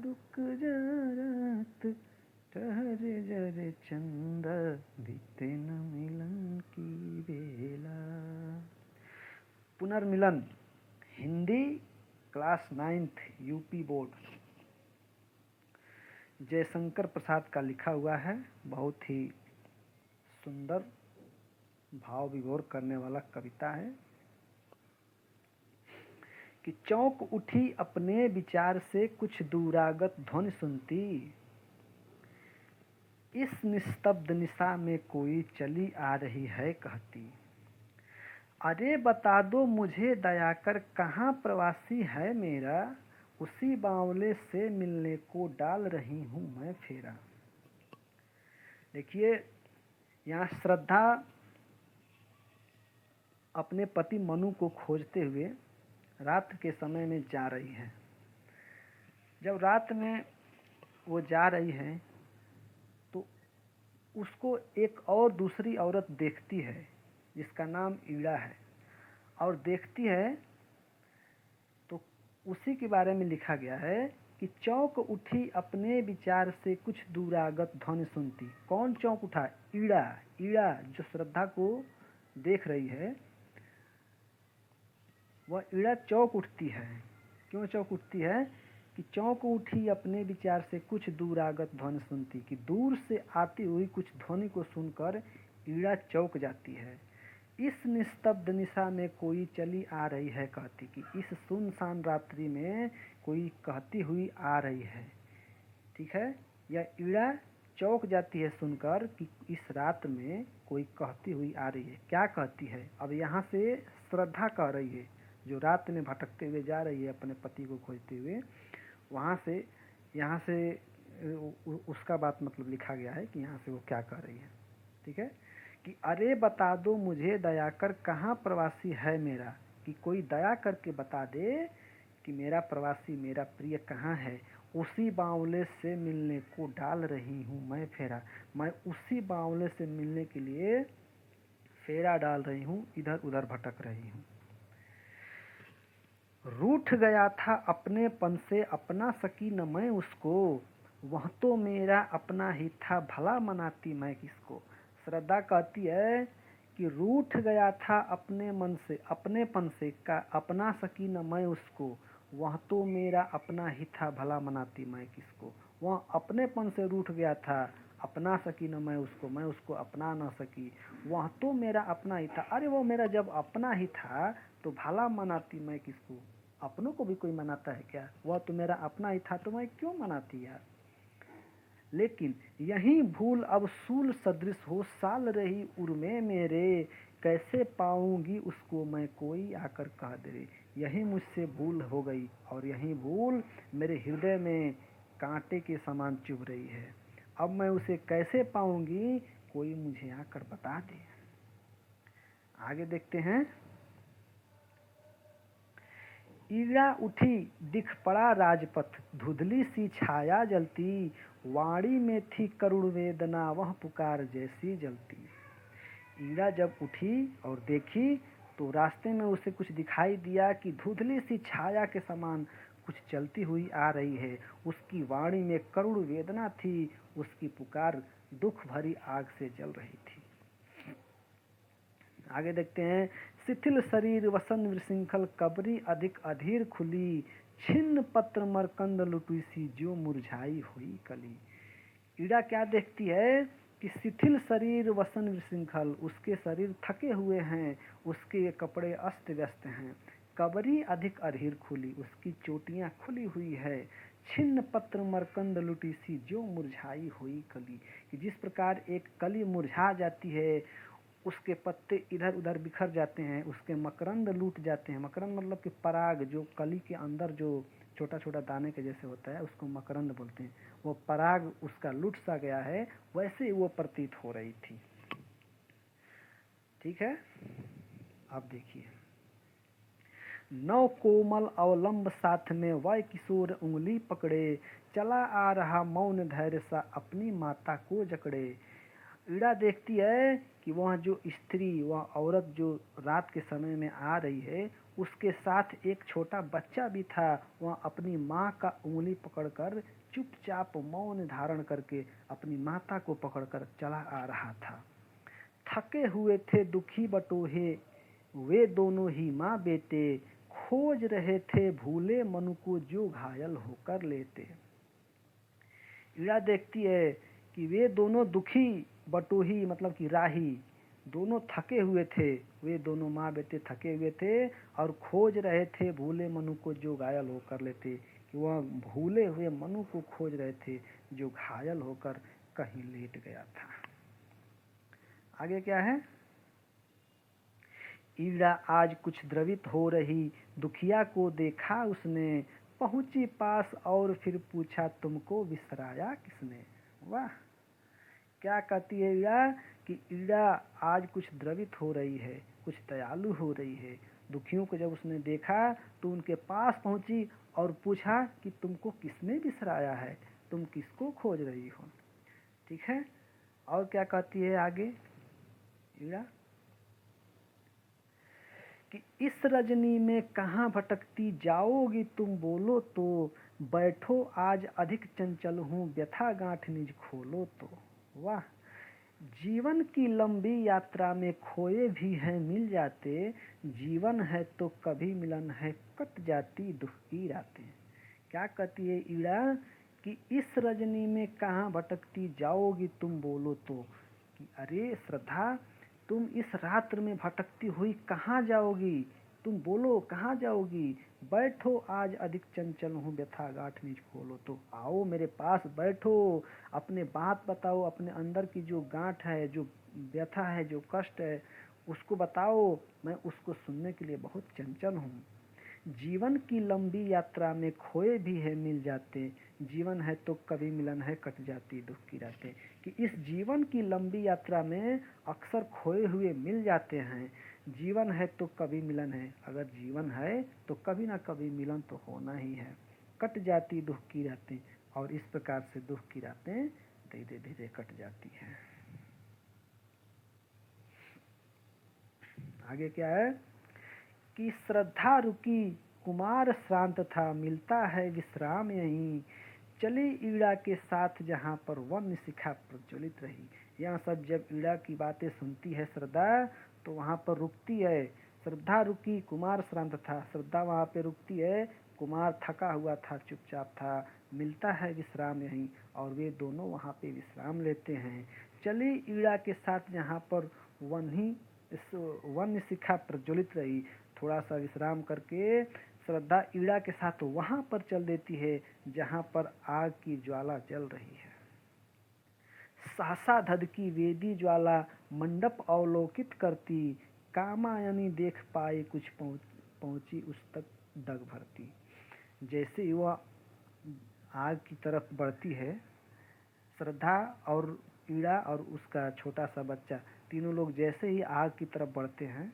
रुक जा रात, ठहर जरे चंदा, बीते न मिलन की बेला। पुनर्मिलन Hindi class 9th UP board, Jaishankar Prasad का लिखा हुआ है। बहुत ही सुंदर भाव विभोर करने वाला कविता है कि चौंक उठी अपने विचार से कुछ दूरागत ध्वनि सुनती, इस निस्तब्ध निशा में कोई चली आ रही है कहती, अरे बता दो मुझे दया कर कहाँ प्रवासी है मेरा, उसी बावले से मिलने को डाल रही हूँ मैं फेरा। देखिए यहाँ श्रद्धा अपने पति मनु को खोजते हुए रात के समय में जा रही है। जब रात में वो जा रही है तो उसको एक और दूसरी औरत देखती है जिसका नाम ईड़ा है, और देखती है तो उसी के बारे में लिखा गया है कि चौंक उठी अपने विचार से कुछ दूरागत ध्वनि सुनती। कौन चौंक उठा? ईड़ा। ईड़ा जो श्रद्धा को देख रही है वह ईड़ा चौंक उठती है। क्यों चौंक उठती है? कि चौंक उठी अपने विचार से कुछ दूरागत ध्वनि सुनती, कि दूर से आती हुई कुछ ध्वनि को सुनकर ईड़ा चौंक जाती है। इस निस्तब्ध निशा में कोई चली आ रही है कहती, कि इस सुनसान रात्रि में कोई कहती हुई आ रही है। ठीक है, यह ईड़ा चौंक जाती है सुनकर कि इस रात में कोई कहती हुई आ रही है। क्या कहती है? अब यहाँ से श्रद्धा कह रही है, जो रात में भटकते हुए जा रही है अपने पति को खोजते हुए, वहाँ से यहाँ से उसका बात मतलब लिखा गया है कि यहाँ से वो क्या कह रही है। ठीक है, कि अरे बता दो मुझे दया कर कहाँ प्रवासी है मेरा, कि कोई दया करके बता दे कि मेरा प्रवासी मेरा प्रिय कहाँ है, उसी बावले से मिलने को डाल रही हूँ मैं फेरा। मैं उसी बावले से मिलने के लिए फेरा डाल रही हूँ, इधर उधर भटक रही हूँ। रूठ गया था अपनेपन से अपना सकी न मैं उसको, वह तो मेरा अपना ही था भला मनाती मैं किसको। श्रद्धा कहती है कि रूठ गया था अपने मन से अपनेपन से का अपना सकी न मैं उसको, वह तो मेरा अपना ही था भला मनाती मैं किसको। वह अपनेपन से रूठ गया था, अपना सकी न मैं उसको अपना न सकी, वह तो मेरा अपना ही था। अरे वो मेरा जब अपना ही था तो भला मनाती मैं किसको। अपनों को भी कोई मनाता है क्या? वह तो मेरा अपना ही था तो मैं क्यों मनाती यार। लेकिन यही भूल अब सूल सदृश हो साल रही उर्मे मेरे, कैसे पाऊंगी उसको मैं कोई आकर कह दे। यही मुझसे भूल हो गई और यही भूल मेरे हृदय में कांटे के समान चुभ रही है। अब मैं उसे कैसे पाऊंगी, कोई मुझे आकर बता दे। आगे देखते हैं। ईड़ा उठी दिख पड़ा राजपथ, धुंधली सी छाया जलती, वाणी में थी करुण वेदना वह पुकार जैसी जलती। ईड़ा जब उठी और देखी तो रास्ते में उसे कुछ दिखाई दिया कि धुंधली सी छाया के समान कुछ चलती हुई आ रही है। उसकी वाणी में करुण वेदना थी, उसकी पुकार दुख भरी आग से जल रही थी। आगे देखते हैं। शिथिल शरीर वसन विशृंखल कबरी अधिक अधीर खुली, छिन्न पत्र मरकंद लुटुसी जो मुरझाई हुई कली। ईड़ा क्या देखती है कि शिथिल शरीर वसन विशृंखल, उसके शरीर थके हुए हैं, उसके कपड़े अस्त व्यस्त हैं। कबरी अधिक अधीर खुली, उसकी चोटियां खुली हुई है। छिन्न पत्र मरकंद लुटीसी जो मुरझाई हुई कली, कि जिस प्रकार एक कली मुरझा जाती है, उसके पत्ते इधर उधर बिखर जाते हैं, उसके मकरंद लूट जाते हैं। मकरंद मतलब कि पराग, जो कली के अंदर जो छोटा छोटा दाने के जैसे होता है उसको मकरंद बोलते हैं। वो पराग उसका लूट सा गया है, वैसे वो प्रतीत हो रही थी। ठीक है, अब देखिए। नव कोमल अवलंब साथ में वह किशोर उंगली पकड़े, चला आ रहा मौन धैर्य सा अपनी माता को जकड़े। ईड़ा देखती है कि वह जो स्त्री, वह औरत जो रात के समय में आ रही है, उसके साथ एक छोटा बच्चा भी था। वह अपनी माँ का उंगली पकड़कर चुपचाप मौन धारण करके अपनी माता को पकड़कर चला आ रहा था। थके हुए थे दुखी बटोहे वे दोनों ही माँ बेटे, खोज रहे थे भूले मन को जो घायल होकर लेते। ईड़ा देखती है कि वे दोनों दुखी बटोही मतलब कि राही दोनों थके हुए थे, वे दोनों माँ बेटे थके हुए थे और खोज रहे थे भूले मनु को जो घायल होकर लेते, कि वह भूले हुए मनु को खोज रहे थे जो घायल होकर कहीं लेट गया था। आगे क्या है? ईड़ा आज कुछ द्रवित हो रही दुखिया को देखा उसने, पहुंची पास और फिर पूछा तुमको बिसराया किसने। वाह, क्या कहती है ईड़ा कि ईड़ा आज कुछ द्रवित हो रही है, कुछ दयालु हो रही है। दुखियों को जब उसने देखा तो उनके पास पहुंची और पूछा कि तुमको किसने बिसराया है, तुम किसको खोज रही हो। ठीक है, और क्या कहती है आगे ईड़ा कि इस रजनी में कहाँ भटकती जाओगी तुम बोलो तो, बैठो आज अधिक चंचल हूँ व्यथा गांठ निज खोलो तो। वाह, जीवन की लंबी यात्रा में खोए भी हैं मिल जाते, जीवन है तो कभी मिलन है कट जाती दुख की रातें। क्या कहती है ईड़ा कि इस रजनी में कहाँ भटकती जाओगी तुम बोलो तो, कि अरे श्रद्धा तुम इस रात्र में भटकती हुई कहाँ जाओगी, तुम बोलो कहाँ जाओगी। बैठो आज अधिक चंचल हूँ व्यथा गांठ निज खोलो तो, आओ मेरे पास बैठो, अपने बात बताओ, अपने अंदर की जो गांठ है, जो व्यथा है, जो कष्ट है उसको बताओ, मैं उसको सुनने के लिए बहुत चंचल हूँ। जीवन की लंबी यात्रा में खोए भी है मिल जाते, जीवन है तो कभी मिलन है कट जाती दुख की रातें। कि इस जीवन की लंबी यात्रा में अक्सर खोए हुए मिल जाते हैं, जीवन है तो कभी मिलन है, अगर जीवन है तो कभी ना कभी मिलन तो होना ही है, कट जाती दुख की रातें। और इस प्रकार से दुख की रातें धीरे धीरे कट जाती हैं। आगे क्या है कि श्रद्धा रुकी कुमार श्रांत था, मिलता है विश्राम यहीं, चली ईड़ा के साथ जहाँ पर वन्य शिखा प्रज्वलित रही। यह सब जब ईड़ा की बातें सुनती है श्रद्धा तो वहाँ पर रुकती है। श्रद्धा रुकी कुमार श्रांत था, श्रद्धा वहाँ पे रुकती है, कुमार थका हुआ था चुपचाप था, मिलता है विश्राम यहीं, और वे दोनों वहाँ पे विश्राम लेते हैं। चली ईड़ा के साथ जहाँ पर वन्य शिखा प्रज्वलित रही, थोड़ा सा विश्राम करके श्रद्धा ईड़ा के साथ वहां पर चल देती है जहां पर आग की ज्वाला जल रही है। सहसा धधकी वेदी ज्वाला मंडप अवलोकित करती, कामायनी देख पाए कुछ पहुंची उस तक डग भरती। जैसे ही वह आग की तरफ बढ़ती है, श्रद्धा और ईड़ा और उसका छोटा सा बच्चा तीनों लोग जैसे ही आग की तरफ बढ़ते हैं,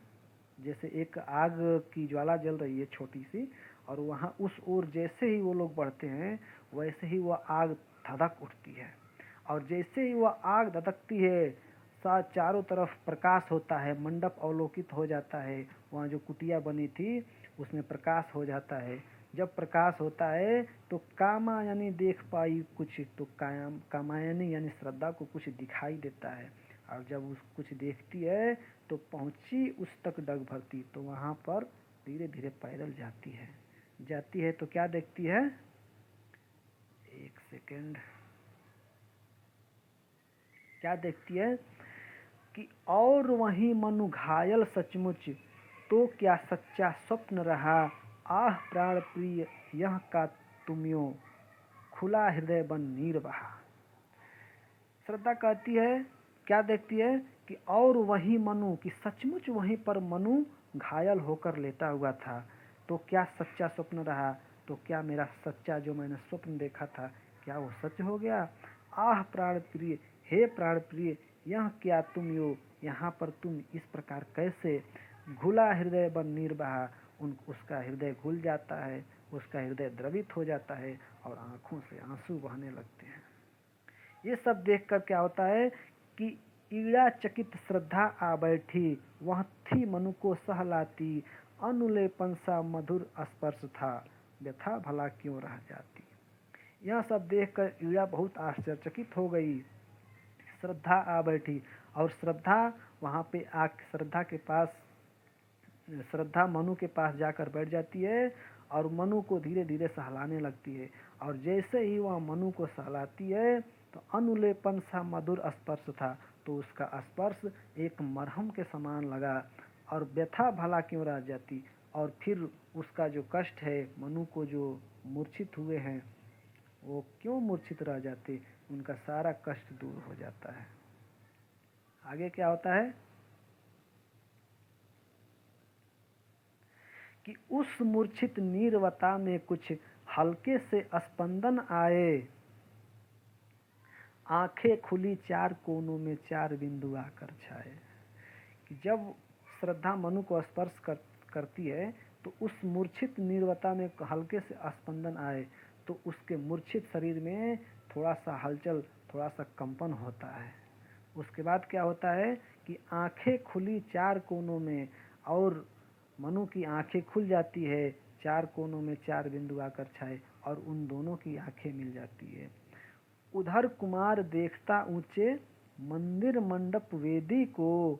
जैसे एक आग की ज्वाला जल रही है छोटी सी, और वहाँ उस ओर जैसे ही वो लोग बढ़ते हैं वैसे ही वह आग धधक उठती है। और जैसे ही वह आग धधकती है चारों तरफ प्रकाश होता है, मंडप अवलोकित हो जाता है, वहाँ जो कुटिया बनी थी उसमें प्रकाश हो जाता है। जब प्रकाश होता है तो कामायनी देख पाई कुछ, तो कामायनी यानी श्रद्धा को कुछ दिखाई देता है, और जब उस कुछ देखती है तो पहुंची उस तक डग भरती, तो वहाँ पर धीरे धीरे पैदल जाती है तो क्या देखती है, एक सेकेंड, क्या देखती है कि और वहीं मनु घायल सचमुच, तो क्या सच्चा स्वप्न रहा, आह प्राण प्रिय यह का तुमियो, खुला हृदय बन नीर बहा। श्रद्धा कहती है, क्या देखती है कि और वही मनु, कि सचमुच वहीं पर मनु घायल होकर लेटा हुआ था, तो क्या सच्चा स्वप्न रहा, तो क्या मेरा सच्चा जो मैंने स्वप्न देखा था क्या वो सच हो गया। आह प्राण प्रिय, हे प्राण प्रिय, यह क्या तुम यो, यहाँ पर तुम इस प्रकार कैसे, घुला हृदय बन नीर बहा, उसका हृदय घुल जाता है, उसका हृदय द्रवित हो जाता है और आंखों से आंसू बहने लगते हैं। ये सब देखकर क्या होता है कि ईड़ा चकित श्रद्धा आ बैठी, वह थी मनु को सहलाती, अनुलेपन सा मधुर स्पर्श था, व्यथा भला क्यों रह जाती। यह सब देखकर ईड़ा बहुत आश्चर्यचकित हो गई। श्रद्धा आ बैठी और श्रद्धा मनु के पास जाकर बैठ जाती है और मनु को धीरे धीरे सहलाने लगती है। और जैसे ही वह मनु को सहलाती है तो अनुलेपन सा मधुर स्पर्श था, तो उसका स्पर्श एक मरहम के समान लगा और व्यथा भला क्यों रह जाती। और फिर उसका जो कष्ट है, मनु को जो मूर्छित हुए हैं वो क्यों मूर्छित रह जाते, उनका सारा कष्ट दूर हो जाता है। आगे क्या होता है कि उस मूर्छित नीरवता में कुछ हल्के से स्पंदन आए, आंखें खुली चार कोनों में चार बिंदु आकर छाए। कि जब श्रद्धा मनु को स्पर्श करती है तो उस मूर्छित नीरवता में हल्के से स्पंदन आए, तो उसके मूर्छित शरीर में थोड़ा सा हलचल, थोड़ा सा कंपन होता है। उसके बाद क्या होता है कि आंखें खुली चार कोनों में, और मनु की आंखें खुल जाती है, चार कोनों में चार बिंदु आकर छाए और उन दोनों की आंखें मिल जाती है। उधर कुमार देखता ऊंचे मंदिर मंडप वेदी को,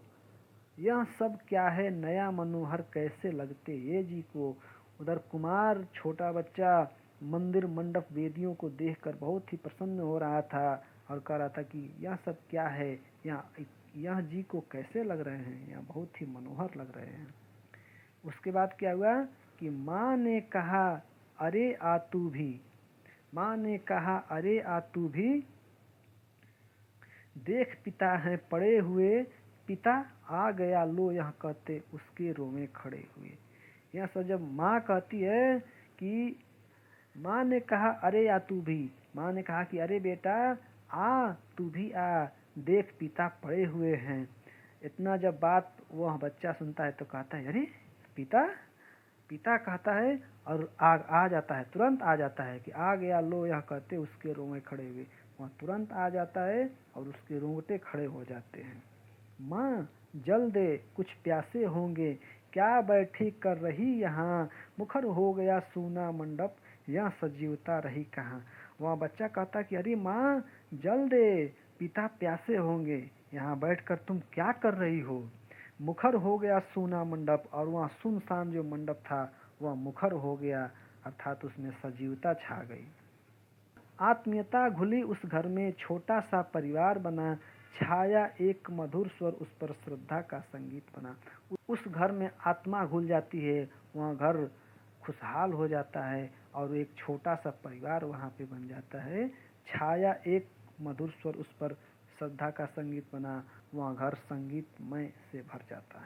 यह सब क्या है नया मनोहर कैसे लगते ये जी को। उधर कुमार छोटा बच्चा मंदिर मंडप वेदियों को देखकर बहुत ही प्रसन्न हो रहा था और कह रहा था कि यह सब क्या है, यह जी को कैसे लग रहे हैं, यह बहुत ही मनोहर लग रहे हैं। उसके बाद क्या हुआ कि माँ ने कहा अरे आ तू भी, माँ ने कहा अरे आ तू भी, देख पिता हैं पड़े हुए, पिता आ गया लो यह कहते उसके रोमे खड़े हुए। यह सब जब माँ कहती है कि माँ ने कहा अरे आ तू भी, माँ ने कहा कि अरे बेटा आ तू भी आ, देख पिता पड़े हुए हैं। इतना जब बात वह बच्चा सुनता है तो कहता है अरे पिता, पिता कहता है और आ जाता है, तुरंत आ जाता है कि आ गया लो यह कहते उसके रोमे खड़े हुए। वह तुरंत आ जाता है और उसके रोंगटे खड़े हो जाते हैं। माँ जल दे कुछ प्यासे होंगे, क्या बैठी कर रही यहाँ, मुखर हो गया सूना मंडप, यह सजीवता रही कहाँ। वह बच्चा कहता कि अरे माँ जल दे, पिता प्यासे होंगे, यहाँ बैठकर तुम क्या कर रही हो। मुखर हो गया सूना मंडप, और वह सुनसान जो मंडप था वह मुखर हो गया, अर्थात उसमें सजीवता छा गई। आत्मीयता घुली उस घर में, छोटा सा परिवार बना, छाया एक मधुर स्वर उस पर श्रद्धा का संगीत बना। उस घर में आत्मा घुल जाती है, वह घर खुशहाल हो जाता है और एक छोटा सा परिवार वहाँ पे बन जाता है। छाया एक मधुर स्वर उस पर श्रद्धा का संगीत बना, वह घर संगीतमय से भर जाता है।